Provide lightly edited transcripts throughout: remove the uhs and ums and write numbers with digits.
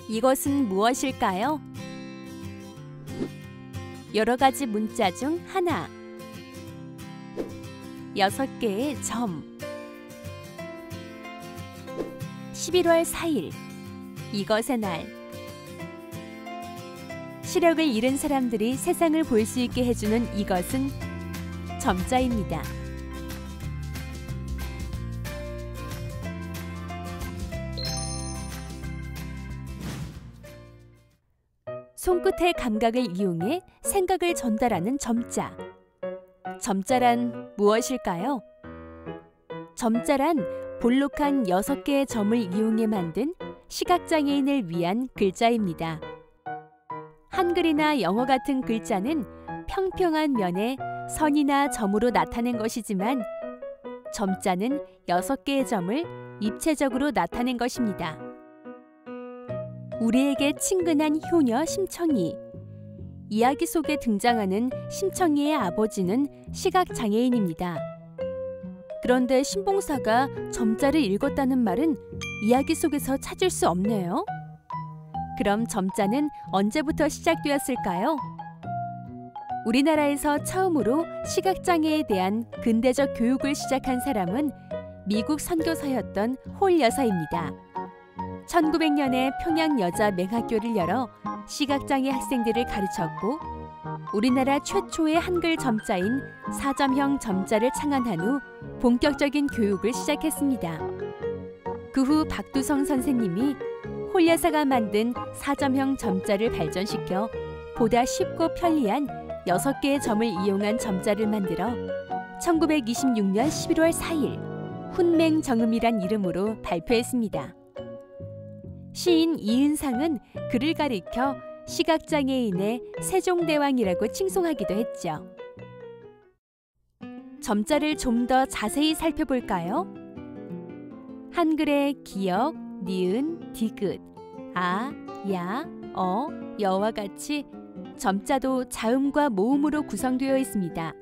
이것은 무엇일까요? 여러 가지 문자 중 하나. 6개의 점. 11월 4일. 이것의 날. 시력을 잃은 사람들이 세상을 볼 수 있게 해주는 이것은 점자입니다. 손끝의 감각을 이용해 생각을 전달하는 점자. 점자란 무엇일까요? 점자란 볼록한 6개의 점을 이용해 만든 시각장애인을 위한 글자입니다. 한글이나 영어 같은 글자는 평평한 면에 선이나 점으로 나타낸 것이지만 점자는 6개의 점을 입체적으로 나타낸 것입니다. 우리에게 친근한 효녀 심청이. 이야기 속에 등장하는 심청이의 아버지는 시각장애인입니다. 그런데 신봉사가 점자를 읽었다는 말은 이야기 속에서 찾을 수 없네요. 그럼 점자는 언제부터 시작되었을까요? 우리나라에서 처음으로 시각장애에 대한 근대적 교육을 시작한 사람은 미국 선교사였던 홀 여사입니다. 1900년에 평양 여자 맹학교를 열어 시각장애 학생들을 가르쳤고 우리나라 최초의 한글 점자인 사점형 점자를 창안한 후 본격적인 교육을 시작했습니다. 그 후 박두성 선생님이 홀 여사가 만든 사점형 점자를 발전시켜 보다 쉽고 편리한 6개의 점을 이용한 점자를 만들어 1926년 11월 4일 훈맹정음이란 이름으로 발표했습니다. 시인 이은상은 그를 가리켜 시각장애인의 세종대왕이라고 칭송하기도 했죠. 점자를 좀 더 자세히 살펴볼까요? 한글의 기역, 니은, 디귿, 아, 야, 어, 여와 같이 점자도 자음과 모음으로 구성되어 있습니다.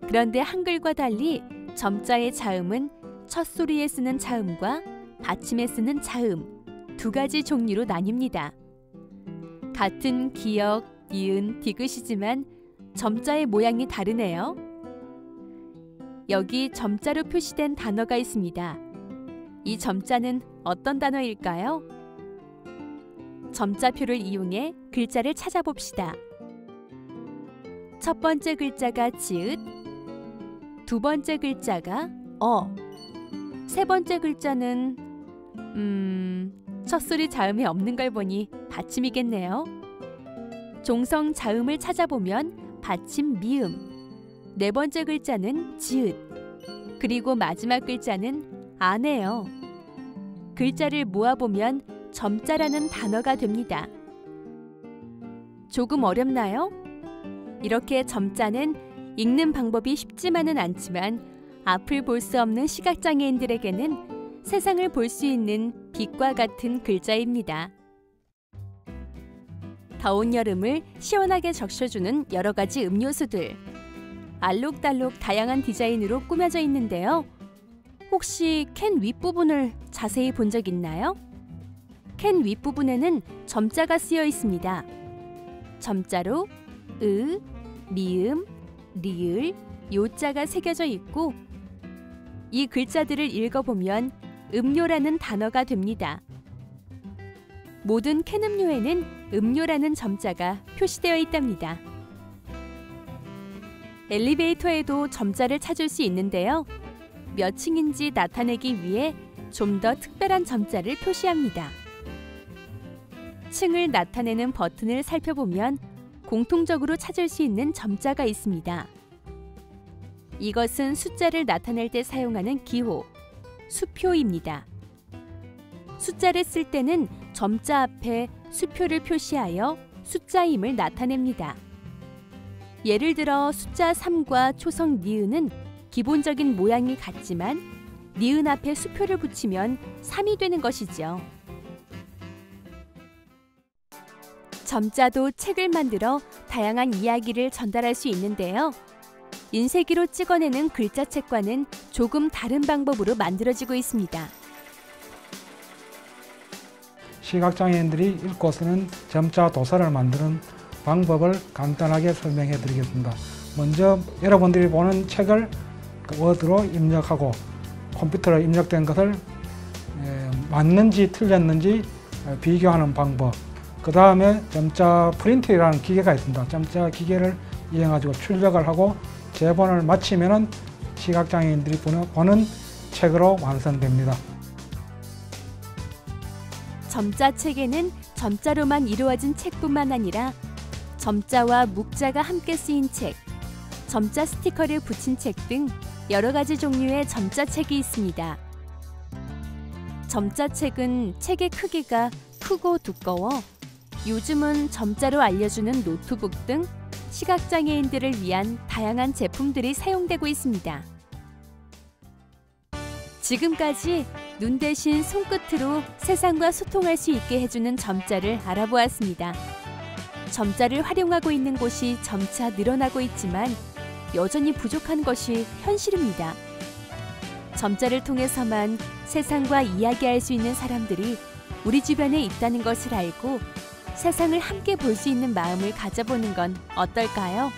그런데 한글과 달리 점자의 자음은 첫소리에 쓰는 자음과 받침에 쓰는 자음 두 가지 종류로 나뉩니다. 같은 기역, 니은, 디귿이지만 점자의 모양이 다르네요. 여기 점자로 표시된 단어가 있습니다. 이 점자는 어떤 단어일까요? 점자표를 이용해 글자를 찾아봅시다. 첫 번째 글자가 지읒, 두 번째 글자가 어, 세 번째 글자는 첫소리 자음이 없는 걸 보니 받침이겠네요. 종성 자음을 찾아보면 받침 미음, 네 번째 글자는 지읒, 그리고 마지막 글자는 아네요. 글자를 모아보면 점자라는 단어가 됩니다. 조금 어렵나요? 이렇게 점자는 읽는 방법이 쉽지만은 않지만 앞을 볼 수 없는 시각장애인들에게는 세상을 볼 수 있는 빛과 같은 글자입니다. 더운 여름을 시원하게 적셔주는 여러 가지 음료수들. 알록달록 다양한 디자인으로 꾸며져 있는데요. 혹시 캔 윗부분을 자세히 본 적 있나요? 캔 윗부분에는 점자가 쓰여 있습니다. 점자로 으, 미음, 리을, 요자가 새겨져 있고 이 글자들을 읽어보면 음료라는 단어가 됩니다. 모든 캔 음료에는 음료라는 점자가 표시되어 있답니다. 엘리베이터에도 점자를 찾을 수 있는데요. 몇 층인지 나타내기 위해 좀 더 특별한 점자를 표시합니다. 층을 나타내는 버튼을 살펴보면 공통적으로 찾을 수 있는 점자가 있습니다. 이것은 숫자를 나타낼 때 사용하는 기호, 수표입니다. 숫자를 쓸 때는 점자 앞에 수표를 표시하여 숫자임을 나타냅니다. 예를 들어 숫자 3과 초성 니은은 기본적인 모양이 같지만 니은 앞에 수표를 붙이면 3이 되는 것이죠. 점자도 책을 만들어 다양한 이야기를 전달할 수 있는데요. 인쇄기로 찍어내는 글자책과는 조금 다른 방법으로 만들어지고 있습니다. 시각장애인들이 읽고 쓰는 점자 도서를 만드는 방법을 간단하게 설명해 드리겠습니다. 먼저 여러분들이 보는 책을 워드로 입력하고 컴퓨터로 입력된 것을 맞는지 틀렸는지 비교하는 방법. 그 다음에 점자 프린트라는 기계가 있습니다. 점자 기계를 이용해가지고 출력을 하고 제본을 마치면은 시각장애인들이 보는 책으로 완성됩니다. 점자 책에는 점자로만 이루어진 책뿐만 아니라 점자와 묵자가 함께 쓰인 책, 점자 스티커를 붙인 책 등 여러 가지 종류의 점자 책이 있습니다. 점자 책은 책의 크기가 크고 두꺼워 요즘은 점자로 알려주는 노트북 등 시각장애인들을 위한 다양한 제품들이 사용되고 있습니다. 지금까지 눈 대신 손끝으로 세상과 소통할 수 있게 해주는 점자를 알아보았습니다. 점자를 활용하고 있는 곳이 점차 늘어나고 있지만 여전히 부족한 것이 현실입니다. 점자를 통해서만 세상과 이야기할 수 있는 사람들이 우리 주변에 있다는 것을 알고 세상을 함께 볼 수 있는 마음을 가져보는 건 어떨까요?